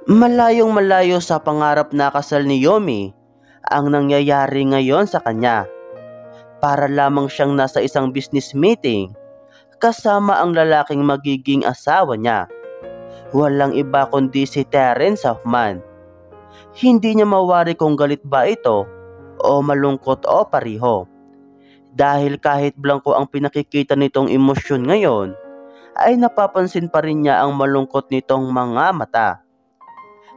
Malayong malayo sa pangarap na kasal ni Yomi ang nangyayari ngayon sa kanya. Para lamang siyang nasa isang business meeting kasama ang lalaking magiging asawa niya. Walang iba kundi si Terence Hoffman. Hindi niya mawari kung galit ba ito o malungkot o pareho. Dahil kahit blanko ang pinakikita nitong emosyon ngayon, ay napapansin pa rin niya ang malungkot nitong mga mata.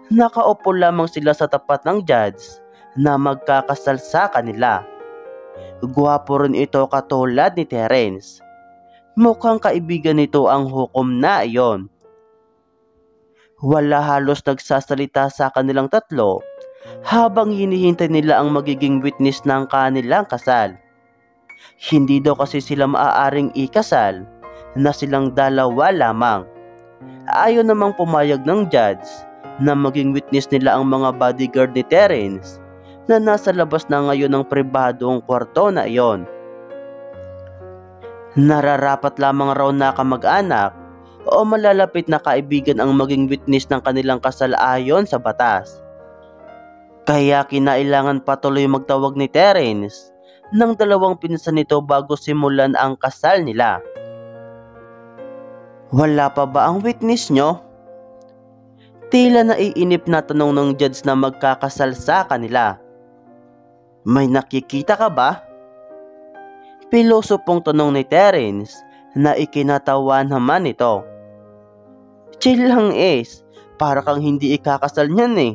Nakaupo lamang sila sa tapat ng judge na magkakasal sa kanila. Gwapo rin ito katulad ni Terence. Mukhang kaibigan nito ang hukom na iyon. Wala halos nagsasalita sa kanilang tatlo habang hinihintay nila ang magiging witness ng kanilang kasal. Hindi daw kasi sila maaaring ikasal na silang dalawa lamang. Ayaw namang pumayag ng judge na maging witness nila ang mga bodyguard ni Terence na nasa labas na ngayon ng pribadong kwarto na iyon. Nararapat lamang raw na kamag-anak o malalapit na kaibigan ang maging witness ng kanilang kasal ayon sa batas. Kaya kinailangan patuloy magtawag ni Terence ng dalawang pinsan nito bago simulan ang kasal nila. Wala pa ba ang witness nyo? Tila naiinip na tanong ng judge na magkakasal sa kanila. May nakikita ka ba? Piloso pong tanong ni Terence na ikinatawa naman ito. Chill lang Ace, para kang hindi ikakasal niyan eh.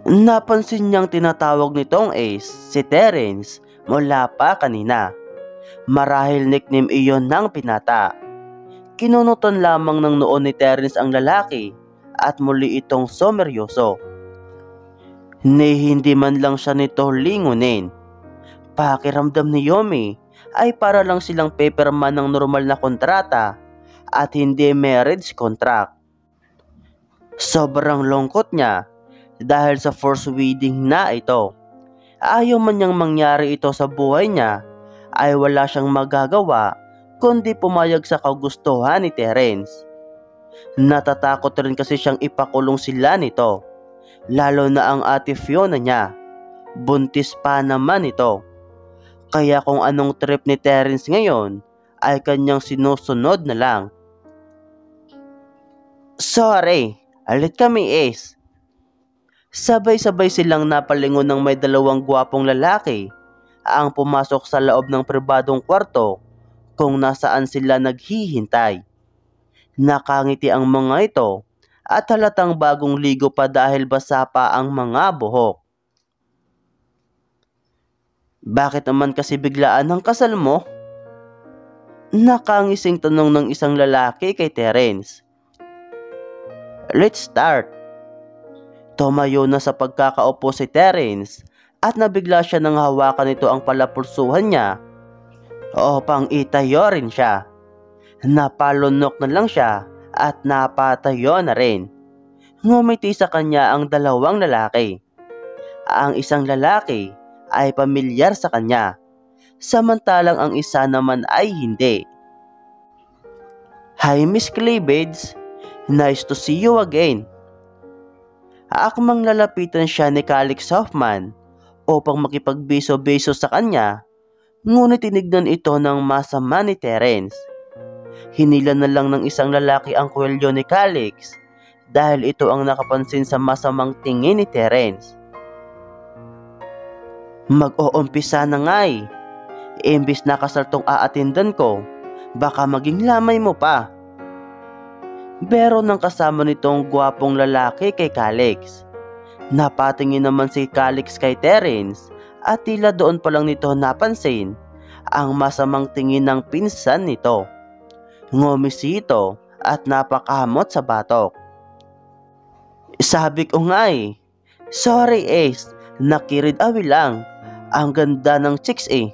Napansin niyang tinatawag nitong Ace si Terence mula pa kanina. Marahil nickname iyon ng pinata. Kinunutan lamang ng noon ni Terence ang lalaki at muli itong someryoso. Ni hindi man lang siya nito lingunin. Pakiramdam ni Yomi ay para lang silang paperman ng normal na kontrata at hindi marriage contract. Sobrang lungkot niya dahil sa first wedding na ito. Ayaw man niyang mangyari ito sa buhay niya ay wala siyang magagawa kundi pumayag sa kagustuhan ni Terence. Natatakot rin kasi siyang ipakulong sila nito, lalo na ang ate Fiona niya. Buntis pa naman ito. Kaya kung anong trip ni Terence ngayon ay kanyang sinusunod na lang. Sorry, alit kami Ace. Sabay-sabay silang napalingon ng may dalawang gwapong lalaki ang pumasok sa loob ng pribadong kwarto kung nasaan sila naghihintay. Nakangiti ang mga ito at halatang bagong ligo pa dahil basa pa ang mga buhok. Bakit naman kasi biglaan ang kasal mo? Nakangising tanong ng isang lalaki kay Terence. Let's start. Tumayo na sa pagkakaupo si Terence at nabigla siya nang hawakan nito ang palapulsuhan niya upang itayo rin siya. Napalunok na lang siya at napatayo na rin. Ngumiti sa kanya ang dalawang lalaki. Ang isang lalaki ay pamilyar sa kanya, samantalang ang isa naman ay hindi. Hi Miss Cleavage, nice to see you again. Akmang lalapitan siya ni Calix Hoffman upang makipagbiso-biso sa kanya, ngunit tinignan ito ng masama ni Terence. Hinila na lang ng isang lalaki ang kwelyo ni Calix dahil ito ang nakapansin sa masamang tingin ni Terence. Mag-uumpisa na nga eh. Imbis na kasal tong aatindan ko, baka maging lamay mo pa. Pero nang kasama nitong gwapong lalaki kay Calix. Napatingin naman si Calix kay Terence at tila doon pa lang nito napansin ang masamang tingin ng pinsan nito. Ngumisi ito at napakahamot sa batok. Sabi ko nga eh, sorry Ace, nakirid awi lang. Ang ganda ng chicks eh.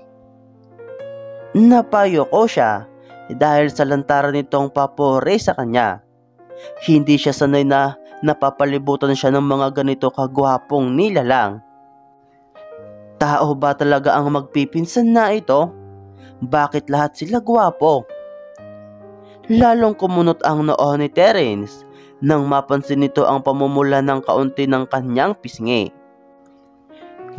Napayo ko siya dahil sa lantaran nitong papuri sa kanya. Hindi siya sanay na napapalibutan siya ng mga ganito kagwapong nilalang. Tao ba talaga ang magpipinsan na ito? Bakit lahat sila gwapo? Lalong kumunot ang noo ni Terence nang mapansin nito ang pamumula ng kaunti ng kanyang pisngi.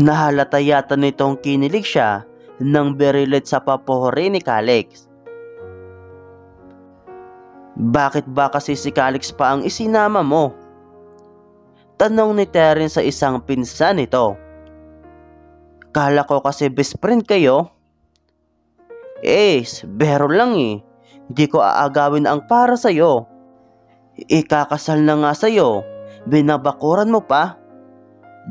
Nahalata yata nitong kinilig siya nang berilit sa papohori ni Calix. Bakit ba kasi si Calix pa ang isinama mo? Tanong ni Terence sa isang pinsan nito. Kala ko kasi best friend kayo. Bero lang eh. Di ko aagawin ang para sa'yo. Ikakasal na nga sa'yo. Binabakuran mo pa.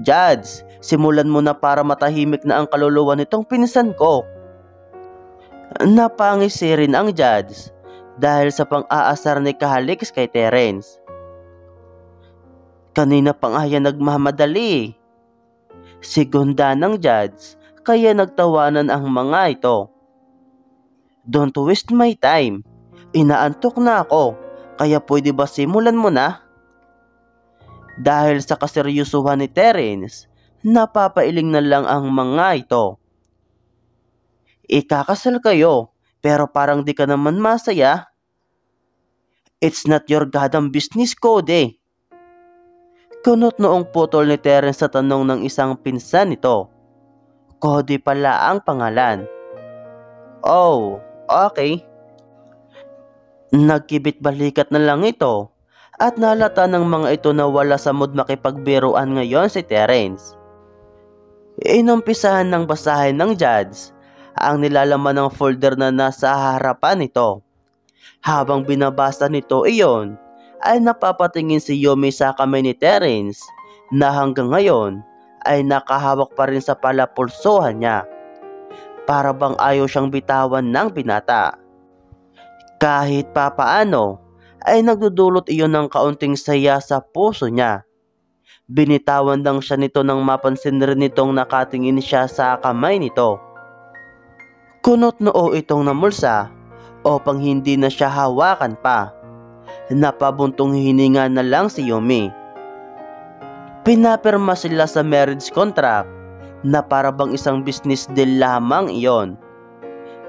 Judge, simulan mo na para matahimik na ang kaluluwa nitong pinsan ko. Napangisi rin ang judge dahil sa pang-aasar ni Calix kay Terence. Kanina pa nga yan nagmamadali. Segunda ng judge kaya nagtawanan ang mga ito. Don't waste my time. Inaantok na ako. Kaya pwede ba simulan mo na? Dahil sa kaseryosohan ni Terence, napapailing na lang ang mga ito. Ikakasal kayo, pero parang di ka naman masaya. It's not your goddamn business, Cody. Kunot noong putol ni Terence sa tanong ng isang pinsan nito. Cody pala ang pangalan. Oh, okay. Nagkibit balikat na lang ito at nalata ng mga ito na wala sa mood makipagbiruan ngayon si Terence. Inumpisahan ng basahin ng judge ang nilalaman ng folder na nasa harapan nito. Habang binabasa nito iyon, ay napapatingin si Yumi sa kamay ni Terence na hanggang ngayon ay nakahawak pa rin sa palapulsuhan niya. Para bang ayaw siyang bitawan ng binata. Kahit papaano ay nagdudulot iyon ng kaunting saya sa puso niya. Binitawan lang siya nito nang mapansin rin nitong nakatingin siya sa kamay nito. Kunot noo itong namulsa upang hindi na siya hawakan pa. Napabuntong hininga na lang si Yumi. Pinapirma sila sa marriage contract na para bang isang business deal lamang iyon.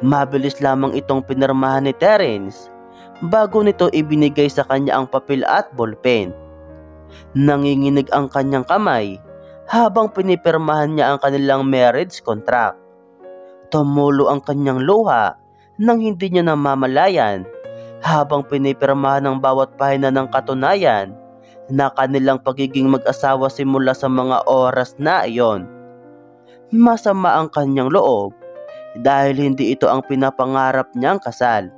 Mabilis lamang itong pinirmahan ni Terence bago nito ibinigay sa kanya ang papel at ballpen. Nanginginig ang kanyang kamay habang pinipirmahan niya ang kanilang marriage contract. Tumulo ang kanyang luha nang hindi niya namamalayan habang pinipirmahan ng bawat pahina ng katunayan na kanilang pagiging mag-asawa simula sa mga oras na iyon. Masama ang kanyang loob dahil hindi ito ang pinapangarap niyang kasal.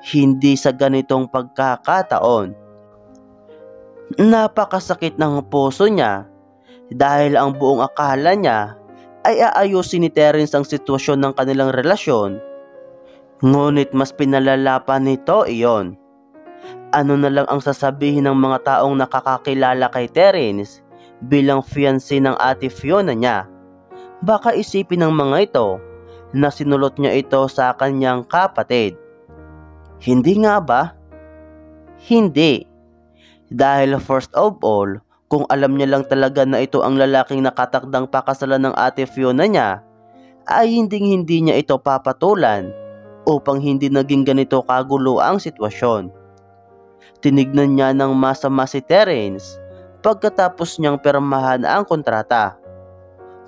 Hindi sa ganitong pagkakataon. Napakasakit ng puso niya dahil ang buong akala niya ay aayusin ni Terence ang sitwasyon ng kanilang relasyon. Ngunit mas pinalala pa nito iyon. Ano na lang ang sasabihin ng mga taong nakakakilala kay Terence bilang fiancé ng ate Fiona niya? Baka isipin ng mga ito na sinulot niya ito sa kanyang kapatid. Hindi nga ba? Hindi. Dahil first of all, kung alam niya lang talaga na ito ang lalaking nakatakdang pakasalan ng ate Fiona niya, ay hindi niya ito papatulan upang hindi naging ganito kagulo ang sitwasyon. Tinignan niya ng masama si Terence pagkatapos niyang pirmahan ang kontrata.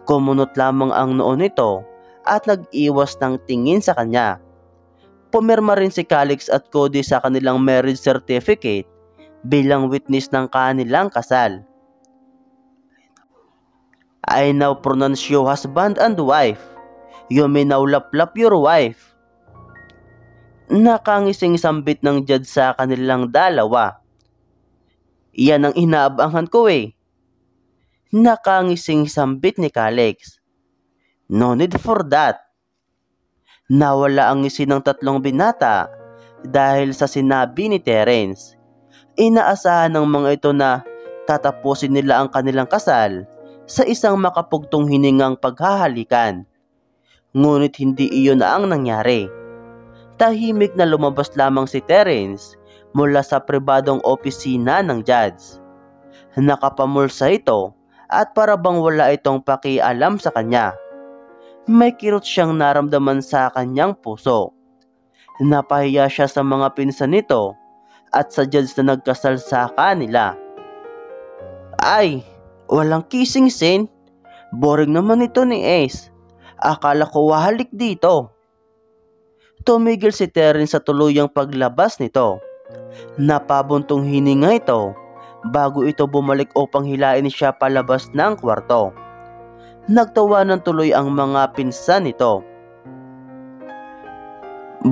Kumunot lamang ang noo nito at nag-iwas ng tingin sa kanya. Pumirma rin si Calix at Cody sa kanilang marriage certificate bilang witness ng kanilang kasal. I now pronounce you husband and wife. You may now laplap your wife. Nakangising sambit ng judge sa kanilang dalawa. Iyan ang inaabangan ko eh. Nakangising sambit ni Calix. No need for that. Nawala ang ngisi ng tatlong binata dahil sa sinabi ni Terence. Inaasahan ng mga ito na tatapusin nila ang kanilang kasal sa isang makapugtong hiningang paghahalikan. Ngunit hindi iyon na ang nangyari. Tahimik na lumabas lamang si Terence mula sa pribadong opisina ng judge. Nakapamulsa ito at para bang wala itong pakialam sa kanya. May kirot siyang naramdaman sa kanyang puso. Napahiya siya sa mga pinsan nito at sa judge na nagkasal sa kanila. Ay, walang kissing scene. Boring naman ito ni Ace. Akala ko wahalik dito. Tumigil si Terence sa tuluyang paglabas nito. Napabuntong hininga ito bago ito bumalik upang hilain siya palabas ng kwarto. Nagtawanan tuloy ang mga pinsan nito.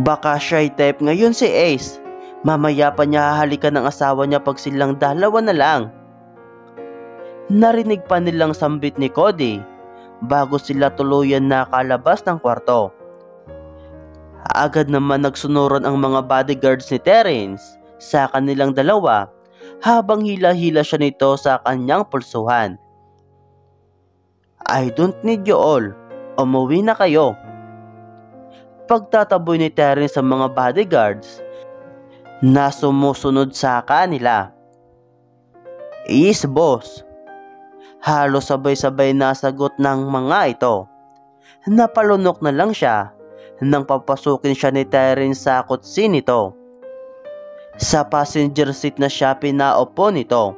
Baka shy type ngayon si Ace. Mamaya pa niya hahalikan ng asawa niya pag silang dalawa na lang. Narinig pa nilang sambit ni Cody bago sila tuluyan nakalabas ng kwarto. Agad naman nagsunuran ang mga bodyguards ni Terence sa kanilang dalawa habang hila-hila siya nito sa kanyang pulsuhan. I don't need you all. Umuwi na kayo. Pagtataboy ni Terence sa mga bodyguards na sumusunod sa kanila. Yes, boss. Halos sabay-sabay nasagot ng mga ito. Napalunok na lang siya nang papasukin siya ni Terence sa kotse nito. Sa passenger seat na siya pinaupo nito.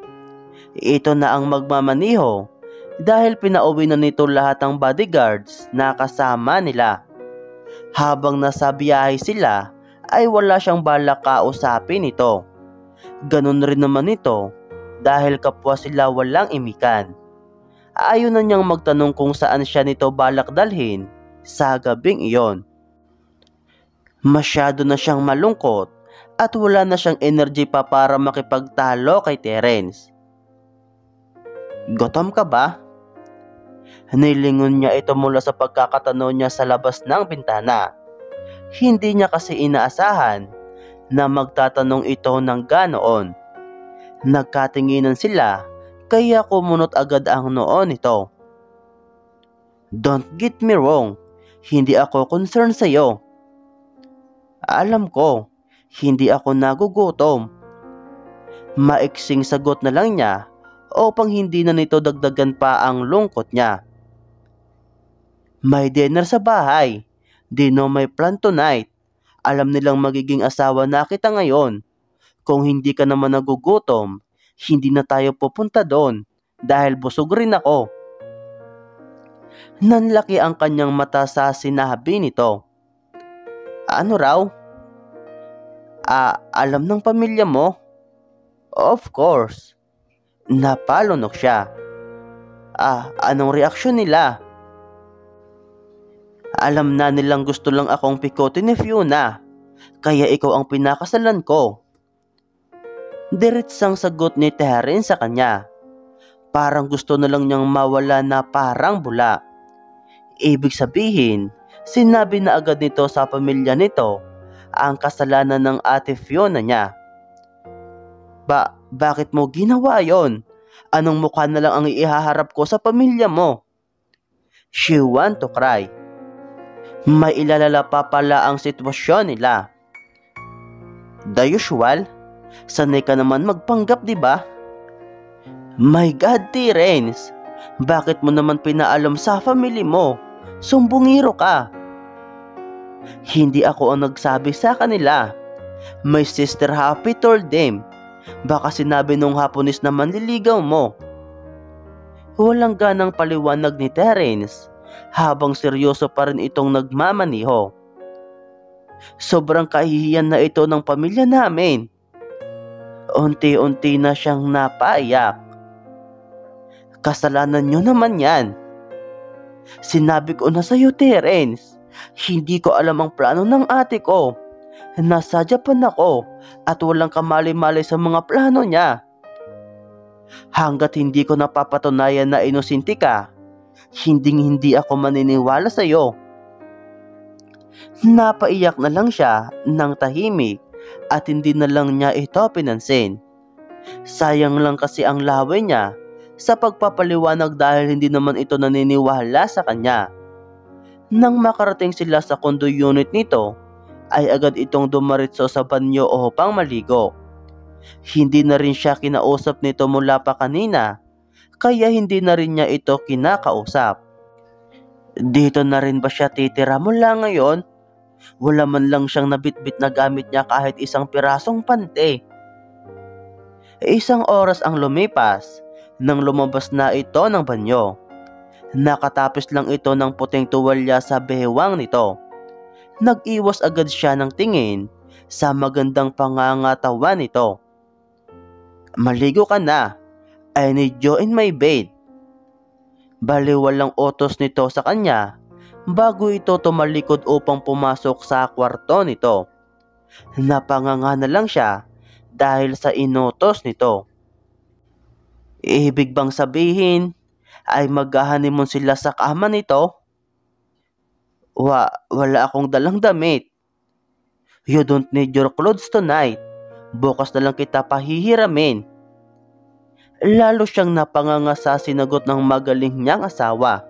Ito na ang magmamaniho dahil pinauwi na nito lahat ng bodyguards na kasama nila. Habang nasa biyahe sila ay wala siyang balak kausapin ito. Ganun rin naman ito dahil kapwa sila walang imikan. Ayaw na niyang magtanong kung saan siya nito balak dalhin sa gabing iyon. Masyado na siyang malungkot at wala na siyang energy pa para makipagtalo kay Terence. Gutom ka ba? Nilingon niya ito mula sa pagkakatanaw niya sa labas ng bintana. Hindi niya kasi inaasahan na magtatanong ito ng ganoon. Nagkatinginan sila kaya kumunot agad ang noon nito. Don't get me wrong, hindi ako concerned sa iyo. Alam ko, hindi ako nagugutom. Maiksing sagot na lang niya upang hindi na nito dagdagan pa ang lungkot niya. May dinner sa bahay. Dino may plan tonight. Alam nilang magiging asawa na kita ngayon. Kung hindi ka naman nagugutom, hindi na tayo pupunta doon dahil busog rin ako. Nanlaki ang kanyang mata sa sinabi nito. Ano raw? Alam ng pamilya mo? Of course. Napalunok siya. Anong reaksyon nila? Alam na nilang gusto lang akong pikotin ni Fiona, kaya ikaw ang pinakasalan ko. Diretsang sagot ni Terence sa kanya. Parang gusto na lang niyang mawala na parang bula. Ibig sabihin, sinabi na agad nito sa pamilya nito ang kasalanan ng ate Fiona niya. Bakit mo ginawa yon? Anong mukha na lang ang ihaharap ko sa pamilya mo? She want to cry. May ilalala pa pala ang sitwasyon nila. The usual? Sanay ka naman magpanggap, di ba? My God, Terence! Bakit mo naman pinaalam sa family mo? Sumbungiro ka. Hindi ako ang nagsabi sa kanila. My sister Happy told them. Baka sinabi nung Hapones na manliligaw mo. Walang ganang paliwanag ni Terence habang seryoso pa rin itong nagmamaniho. Sobrang kahihiyan na ito ng pamilya namin. Unti-unti na siyang napaiyak. Kasalanan niyo naman yan. Sinabi ko na sa'yo, Terence. Hindi ko alam ang plano ng ate ko. Nasa Japan ako at walang kamali-mali sa mga plano niya. Hanggat hindi ko napapatunayan na inosente ka, hindi ako maniniwala sa'yo. Napaiyak na lang siya ng tahimik at hindi na lang niya ito pinansin. Sayang lang kasi ang laway niya sa pagpapaliwanag dahil hindi naman ito naniniwala sa kanya. Nang makarating sila sa condo unit nito, ay agad itong dumaritso sa banyo upang maligo. Hindi na rin siya kinausap nito mula pa kanina, kaya hindi na rin niya ito kinakausap. Dito na rin ba siya titira mula ngayon? Wala man lang siyang nabitbit na gamit niya kahit isang pirasong pante. Isang oras ang lumipas nang lumabas na ito ng banyo. Nakatapos lang ito ng puting tuwalya sa bewang nito. Nag-iwas agad siya ng tingin sa magandang pangangatawan nito. Maligo ka na. I need you in my bed. Baliwalang utos nito sa kanya bago ito tumalikod upang pumasok sa kwarto nito. Napanganga na lang siya dahil sa inutos nito. Ibig bang sabihin ay maghahanimon sila sa kama nito? Wala akong dalang damit. You don't need your clothes tonight. Bukas na lang kita pahihiramin. Lalo siyang napanganga sa sinagot ng magaling niyang asawa.